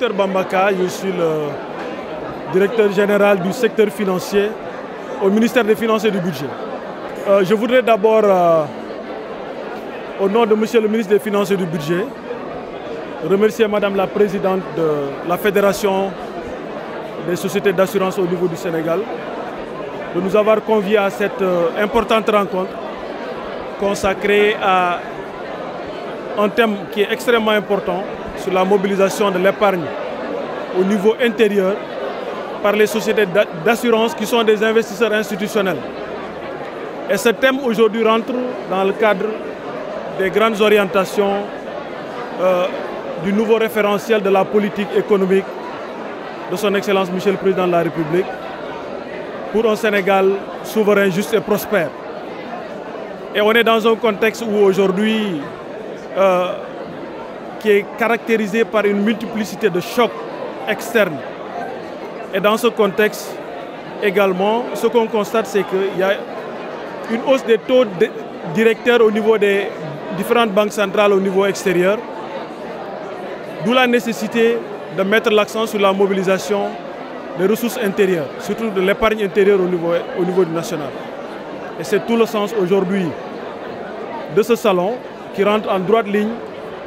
Dr Bambaka, je suis le directeur général du secteur financier au ministère des Finances et du Budget. Je voudrais d'abord, au nom de Monsieur le ministre des Finances et du Budget, remercier Madame la Présidente de la Fédération des sociétés d'assurance au niveau du Sénégal de nous avoir conviés à cette importante rencontre consacrée à un thème qui est extrêmement important sur la mobilisation de l'épargne au niveau intérieur par les sociétés d'assurance qui sont des investisseurs institutionnels. Et ce thème aujourd'hui rentre dans le cadre des grandes orientations du nouveau référentiel de la politique économique de son Excellence Monsieur le Président de la République pour un Sénégal souverain, juste et prospère. Et on est dans un contexte où aujourd'hui qui est caractérisé par une multiplicité de chocs externes. Et dans ce contexte également, ce qu'on constate, c'est qu'il y a une hausse des taux directeurs au niveau des différentes banques centrales au niveau extérieur, d'où la nécessité de mettre l'accent sur la mobilisation des ressources intérieures, surtout de l'épargne intérieure au niveau national. Et c'est tout le sens aujourd'hui de ce salon qui rentre en droite ligne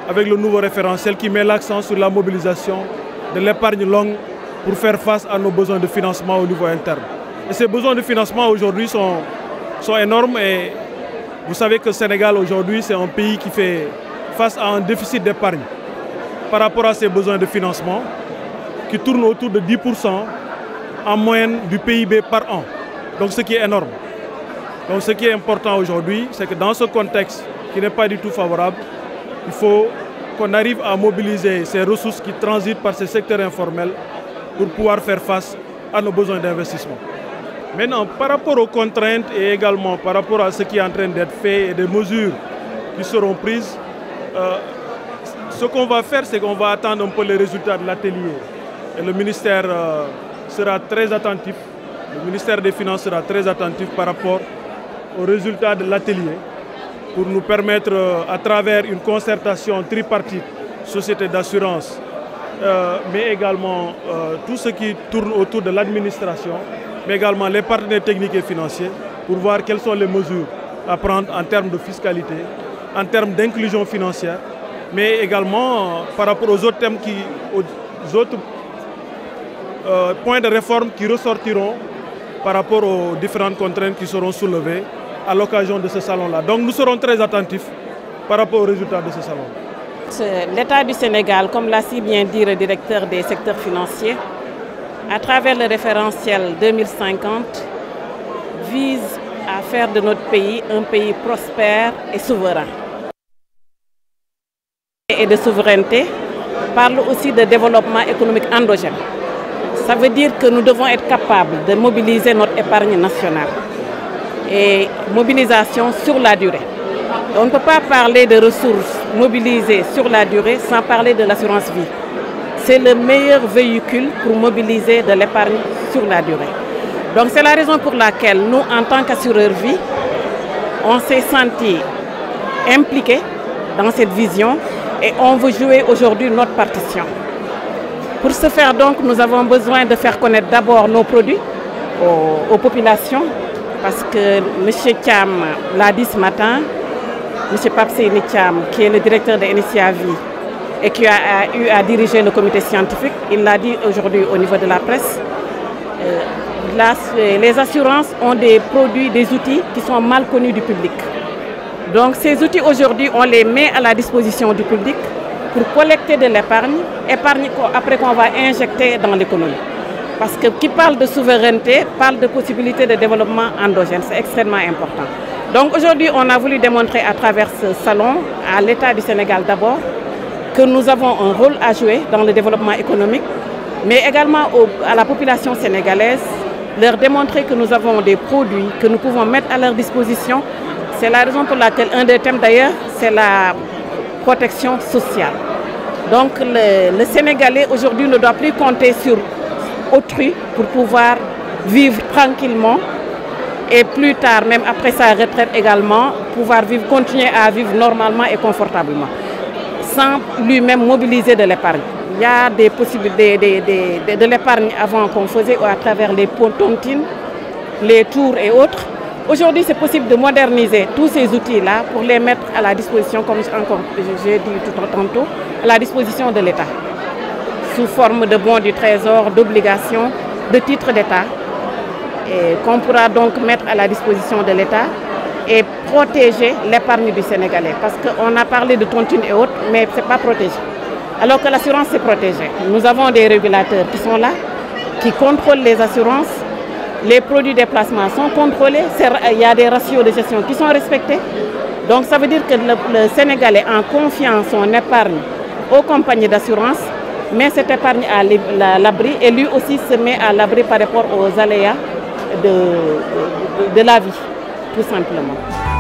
avec le nouveau référentiel qui met l'accent sur la mobilisation de l'épargne longue pour faire face à nos besoins de financement au niveau interne. Et ces besoins de financement aujourd'hui sont énormes et vous savez que le Sénégal aujourd'hui c'est un pays qui fait face à un déficit d'épargne par rapport à ses besoins de financement qui tourne autour de 10% en moyenne du PIB par an. Donc ce qui est énorme. Donc ce qui est important aujourd'hui, c'est que dans ce contexte qui n'est pas du tout favorable, il faut qu'on arrive à mobiliser ces ressources qui transitent par ces secteurs informels pour pouvoir faire face à nos besoins d'investissement. Maintenant, par rapport aux contraintes et également par rapport à ce qui est en train d'être fait et des mesures qui seront prises, ce qu'on va faire, c'est qu'on va attendre un peu les résultats de l'atelier. Et le ministère sera très attentif, le ministère des Finances sera très attentif par rapport aux résultats de l'atelier pour nous permettre, à travers une concertation tripartite, société d'assurance, mais également tout ce qui tourne autour de l'administration, mais également les partenaires techniques et financiers, pour voir quelles sont les mesures à prendre en termes de fiscalité, en termes d'inclusion financière, mais également par rapport aux autres thèmes, aux autres points de réforme qui ressortiront par rapport aux différentes contraintes qui seront soulevées à l'occasion de ce salon-là. Donc nous serons très attentifs par rapport aux résultats de ce salon. L'État du Sénégal, comme l'a si bien dit le directeur des secteurs financiers, à travers le référentiel 2050, vise à faire de notre pays un pays prospère et souverain. Et de souveraineté parle aussi de développement économique endogène. Ça veut dire que nous devons être capables de mobiliser notre épargne nationale et mobilisation sur la durée. On ne peut pas parler de ressources mobilisées sur la durée sans parler de l'assurance vie. C'est le meilleur véhicule pour mobiliser de l'épargne sur la durée. Donc c'est la raison pour laquelle nous, en tant qu'assureurs vie, on s'est senti impliqués dans cette vision et on veut jouer aujourd'hui notre partition. Pour ce faire donc, nous avons besoin de faire connaître d'abord nos produits aux populations, parce que M. Thiam l'a dit ce matin, M. Papseni Thiam, qui est le directeur de NSIA Vie et qui a eu à diriger le comité scientifique, il l'a dit aujourd'hui au niveau de la presse, les assurances ont des produits, des outils qui sont mal connus du public. Donc ces outils aujourd'hui, on les met à la disposition du public pour collecter de l'épargne, épargne après qu'on va injecter dans l'économie. Parce que qui parle de souveraineté, parle de possibilités de développement endogène, c'est extrêmement important. Donc aujourd'hui, on a voulu démontrer à travers ce salon, à l'État du Sénégal d'abord, que nous avons un rôle à jouer dans le développement économique, mais également à la population sénégalaise, leur démontrer que nous avons des produits que nous pouvons mettre à leur disposition. C'est la raison pour laquelle un des thèmes d'ailleurs, c'est la protection sociale. Donc le Sénégalais aujourd'hui ne doit plus compter sur autrui pour pouvoir vivre tranquillement et plus tard, même après sa retraite également, pouvoir continuer à vivre normalement et confortablement, sans lui-même mobiliser de l'épargne. Il y a des possibilités de l'épargne avant qu'on faisait à travers les tontines, les tours et autres. Aujourd'hui, c'est possible de moderniser tous ces outils-là pour les mettre à la disposition, comme j'ai dit tantôt, à la disposition de l'État, sous forme de bons du trésor, d'obligations, de titres d'État, qu'on pourra donc mettre à la disposition de l'État et protéger l'épargne du Sénégalais. Parce qu'on a parlé de tontines et autres, mais ce n'est pas protégé. Alors que l'assurance, c'est protégé. Nous avons des régulateurs qui sont là, qui contrôlent les assurances. Les produits des placements sont contrôlés. Il y a des ratios de gestion qui sont respectés. Donc ça veut dire que le Sénégalais a confiance son épargne aux compagnies d'assurance, met cette épargne à l'abri et lui aussi se met à l'abri par rapport aux aléas de la vie, tout simplement.